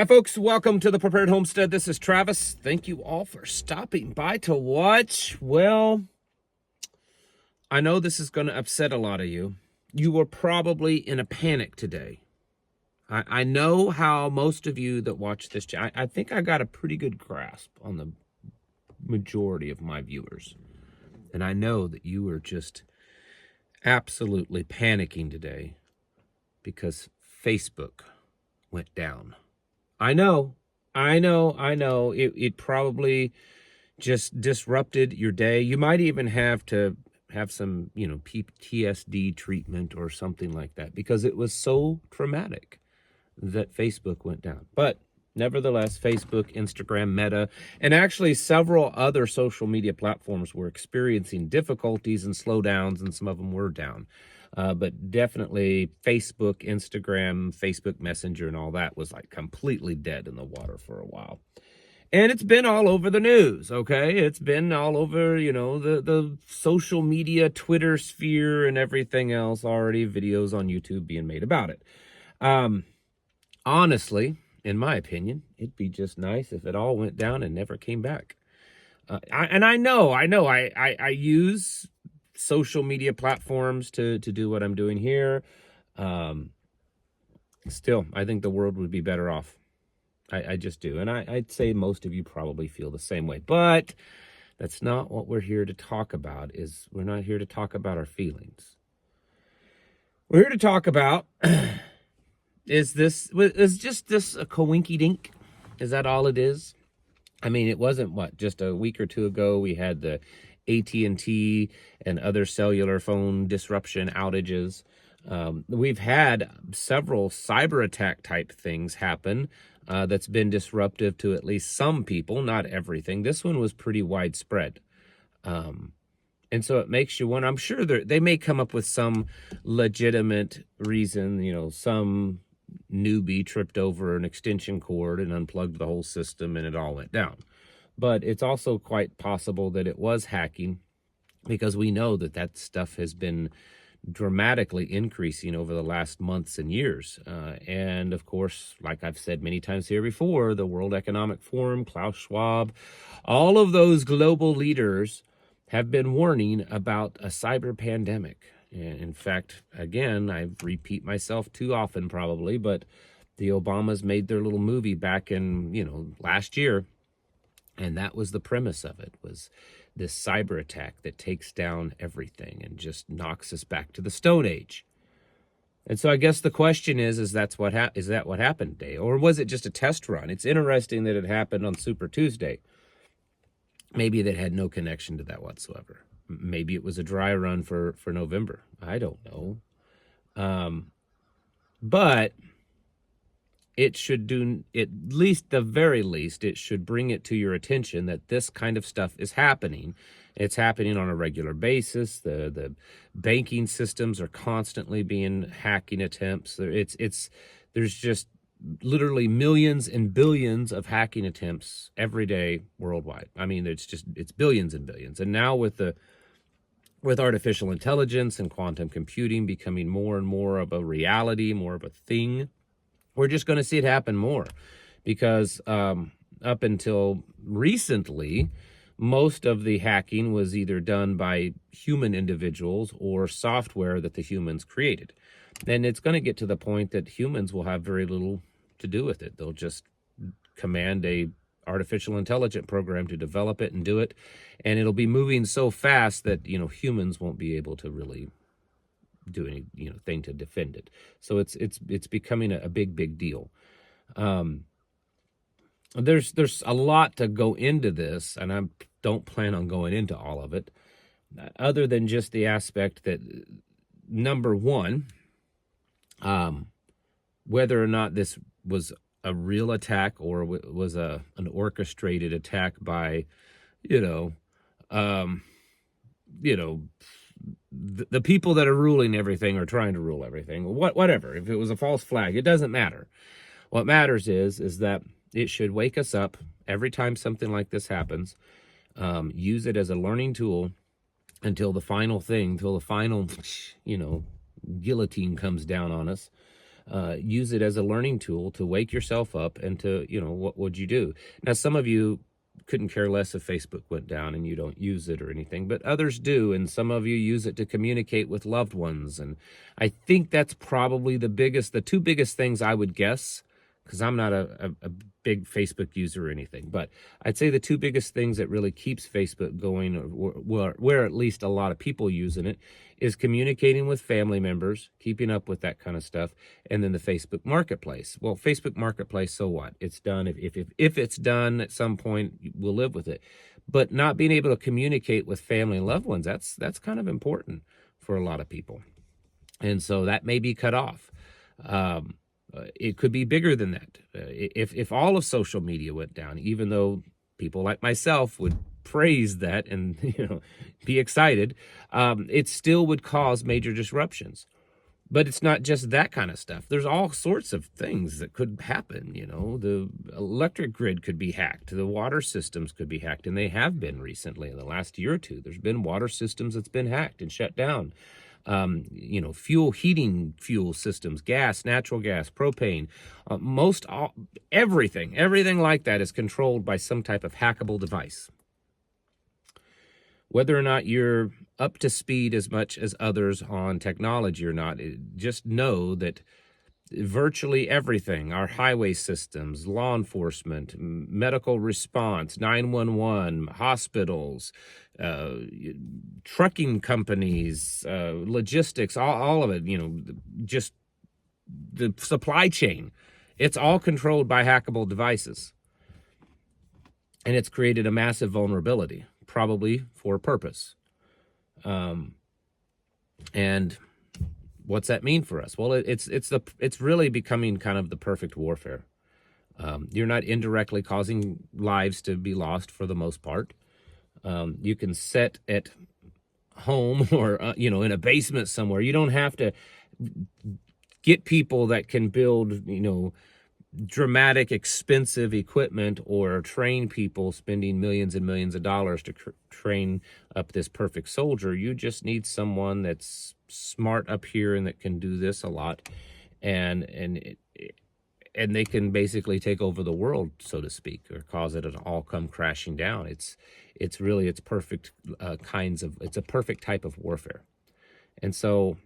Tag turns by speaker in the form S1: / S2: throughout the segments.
S1: Hi, folks. Welcome to the Prepared Homestead. This is Travis. Thank you all for stopping by to watch. Well, I know this is going to upset a lot of you. You were probably in a panic today. I know how most of you that watch this channel, I think I got a pretty good grasp on the majority of my viewers. And I know that you were just absolutely panicking today because Facebook went down. I know. It probably just disrupted your day. You might even have to have some, PTSD treatment or something like that because it was so traumatic that Facebook went down. But nevertheless, Facebook, Instagram, Meta, and actually several other social media platforms were experiencing difficulties and slowdowns, and some of them were down. But definitely Facebook, Instagram, Facebook Messenger, and all that was like completely dead in the water for a while. And it's been all over the news, okay? It's been all over, the social media, Twitter sphere, and everything else. Already videos on YouTube being made about it. Honestly, in my opinion, it'd be just nice if it all went down and never came back. I use social media platforms to do what I'm doing here. Still, I think the world would be better off. I just do. And I'd say most of you probably feel the same way. But that's not what we're here to talk about. We're not here to talk about our feelings. We're here to talk about, is just this a coinky-dink? Is that all it is? I mean, it wasn't, just a week or two ago, we had the AT&T and other cellular phone disruption outages. We've had several cyber attack type things happen that's been disruptive to at least some people, not everything. This one was pretty widespread. And so it makes you wonder. I'm sure they may come up with some legitimate reason, some newbie tripped over an extension cord and unplugged the whole system and it all went down. But it's also quite possible that it was hacking, because we know that stuff has been dramatically increasing over the last months and years. And of course, like I've said many times here before, the World Economic Forum, Klaus Schwab, all of those global leaders have been warning about a cyber pandemic. And in fact, again, I repeat myself too often probably, but the Obamas made their little movie back in, last year. And that was the premise of it, was this cyber attack that takes down everything and just knocks us back to the Stone Age. And so I guess the question is that what happened today? Or was it just a test run? It's interesting that it happened on Super Tuesday. Maybe that had no connection to that whatsoever. Maybe it was a dry run for November. I don't know. But it should do, at least the very least, it should bring it to your attention that this kind of stuff is happening. It's happening on a regular basis. The banking systems are constantly being hacking attempts. There's just literally millions and billions of hacking attempts every day worldwide. I mean, it's billions and billions. And now with artificial intelligence and quantum computing becoming more and more of a reality, more of a thing, we're just going to see it happen more, because up until recently, most of the hacking was either done by human individuals or software that the humans created. And it's going to get to the point that humans will have very little to do with it. They'll just command a artificial intelligence program to develop it and do it. And it'll be moving so fast that, humans won't be able to really do any thing to defend it. So it's becoming a big deal. There's a lot to go into this, and I don't plan on going into all of it, other than just the aspect that, number one, whether or not this was a real attack or was an orchestrated attack by the people that are ruling everything or trying to rule everything, whatever. If it was a false flag, it doesn't matter. What matters is that it should wake us up every time something like this happens. Use it as a learning tool until the final guillotine comes down on us. Use it as a learning tool to wake yourself up and to, what would you do? Now, some of you couldn't care less if Facebook went down and you don't use it or anything, but others do. And some of you use it to communicate with loved ones. And I think that's probably the two biggest things I would guess, because I'm not a big Facebook user or anything, but I'd say the two biggest things that really keeps Facebook going, or where at least a lot of people using it, is communicating with family members, keeping up with that kind of stuff, and then the Facebook Marketplace. Well, Facebook Marketplace, so what? It's done. If it's done at some point, we'll live with it. But not being able to communicate with family and loved ones, that's kind of important for a lot of people. And so that may be cut off. It could be bigger than that. If all of social media went down, even though people like myself would praise that and be excited, it still would cause major disruptions. But it's not just that kind of stuff. There's all sorts of things that could happen. The electric grid could be hacked. The water systems could be hacked, and they have been recently in the last year or two. There's been water systems that's been hacked and shut down. Heating fuel systems, gas, natural gas, propane, everything like that is controlled by some type of hackable device. Whether or not you're up to speed as much as others on technology or not, just know that virtually everything, our highway systems, law enforcement, medical response, 911, hospitals, trucking companies, logistics, all of it, just the supply chain, it's all controlled by hackable devices. And it's created a massive vulnerability, probably for a purpose. And what's that mean for us? Well, it's really becoming kind of the perfect warfare. You're not indirectly causing lives to be lost for the most part. You can sit at home or in a basement somewhere. You don't have to get people that can build dramatic, expensive equipment or train people spending millions and millions of dollars to train up this perfect soldier. You just need someone that's smart up here and that can do this a lot, and they can basically take over the world, so to speak, or cause it to all come crashing down. It's a perfect type of warfare. And so,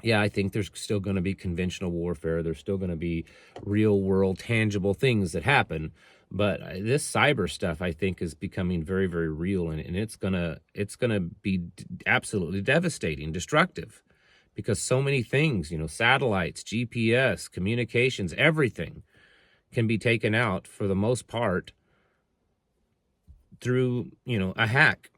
S1: yeah, I think there's still going to be conventional warfare. There's still going to be real world, tangible things that happen. But this cyber stuff, I think, is becoming very, very real, and it's gonna be absolutely devastating, destructive, because so many things, satellites, GPS, communications, everything can be taken out for the most part through, a hack.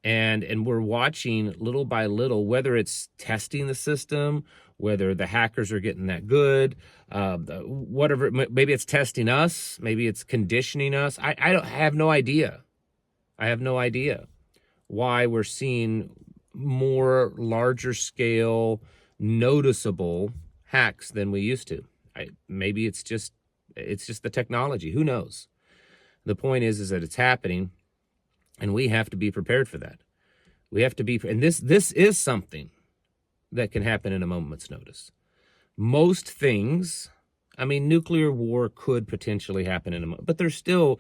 S1: And we're watching little by little, whether it's testing the system, whether the hackers are getting that good, whatever, maybe it's testing us, maybe it's conditioning us. I have no idea. I have no idea why we're seeing more larger scale, noticeable hacks than we used to. Maybe it's just the technology. Who knows? The point is that it's happening. And we have to be prepared for that. We have to be, and this is something that can happen in a moment's notice. Most things, nuclear war could potentially happen in a moment, but there's still,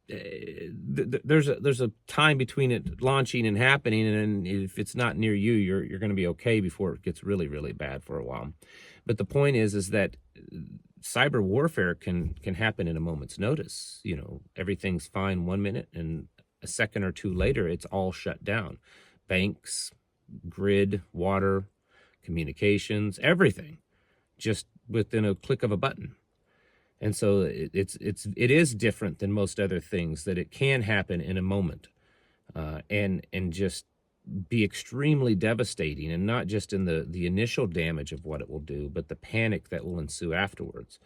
S1: there's a time between it launching and happening, and if it's not near you, you're going to be okay before it gets really, really bad for a while. But the point is that cyber warfare can happen in a moment's notice. Everything's fine 1 minute, and a second or two later, it's all shut down. Banks, grid, water, communications, everything, just within a click of a button. And so it is different than most other things, that it can happen in a moment, and just be extremely devastating, and not just in the initial damage of what it will do, but the panic that will ensue afterwards.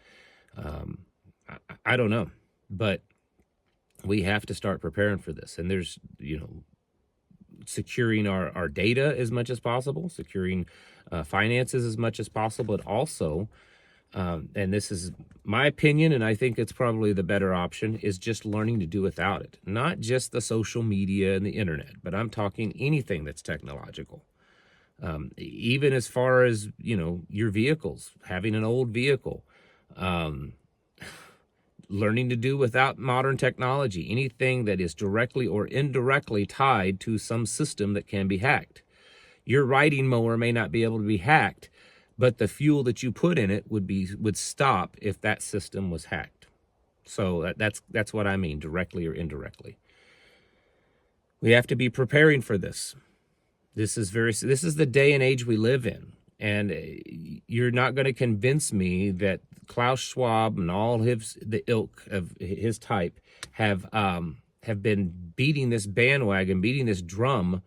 S1: I don't know, but we have to start preparing for this. And there's, securing our data as much as possible, securing finances as much as possible, but also, and this is my opinion, and I think it's probably the better option, is just learning to do without it. Not just the social media and the internet, but I'm talking anything that's technological. Even as far as, your vehicles, having an old vehicle, learning to do without modern technology, anything that is directly or indirectly tied to some system that can be hacked. Your riding mower may not be able to be hacked, but the fuel that you put in it would stop if that system was hacked. So that's what I mean, directly or indirectly. We have to be preparing for this. This is the day and age we live in. And you're not going to convince me that Klaus Schwab and all the ilk of his type have been beating this bandwagon, beating the drum,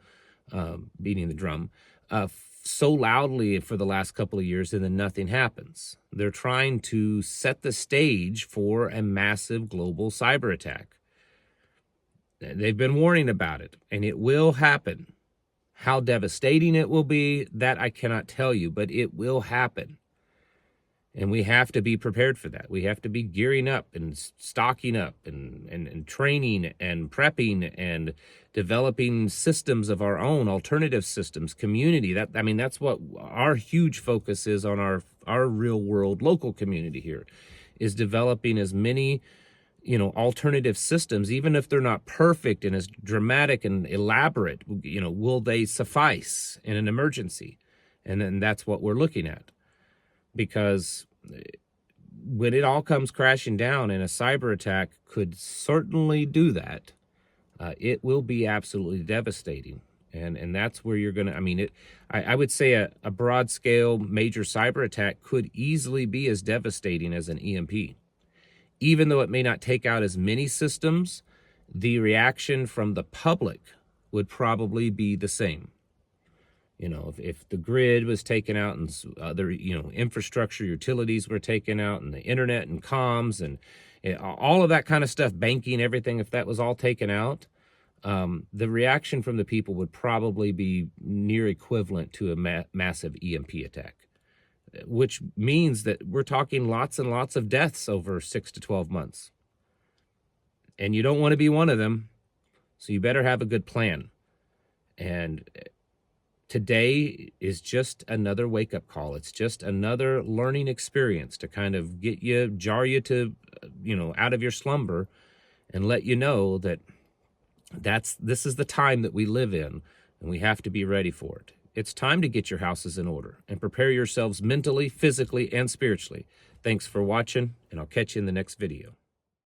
S1: so loudly for the last couple of years, and then nothing happens. They're trying to set the stage for a massive global cyber attack. They've been warning about it, and it will happen. How devastating it will be, that I cannot tell you, but it will happen. And we have to be prepared for that. We have to be gearing up and stocking up and training and prepping and developing systems of our own, alternative systems, community. That's what our huge focus is on our real world local community here, is developing as many alternative systems, even if they're not perfect and as dramatic and elaborate, will they suffice in an emergency? And then that's what we're looking at. Because when it all comes crashing down, and a cyber attack could certainly do that, it will be absolutely devastating. And that's where you're going to, I would say a broad scale major cyber attack could easily be as devastating as an EMP. Even though it may not take out as many systems, the reaction from the public would probably be the same. If the grid was taken out and other, infrastructure, utilities were taken out, and the internet and comms and all of that kind of stuff, banking, everything, if that was all taken out, the reaction from the people would probably be near equivalent to a massive EMP attack. Which means that we're talking lots and lots of deaths over 6 to 12 months. And you don't want to be one of them, so you better have a good plan. And today is just another wake-up call. It's just another learning experience to kind of jar you to, out of your slumber, and let you know that this is the time that we live in, and we have to be ready for it. It's time to get your houses in order and prepare yourselves mentally, physically, and spiritually. Thanks for watching, and I'll catch you in the next video.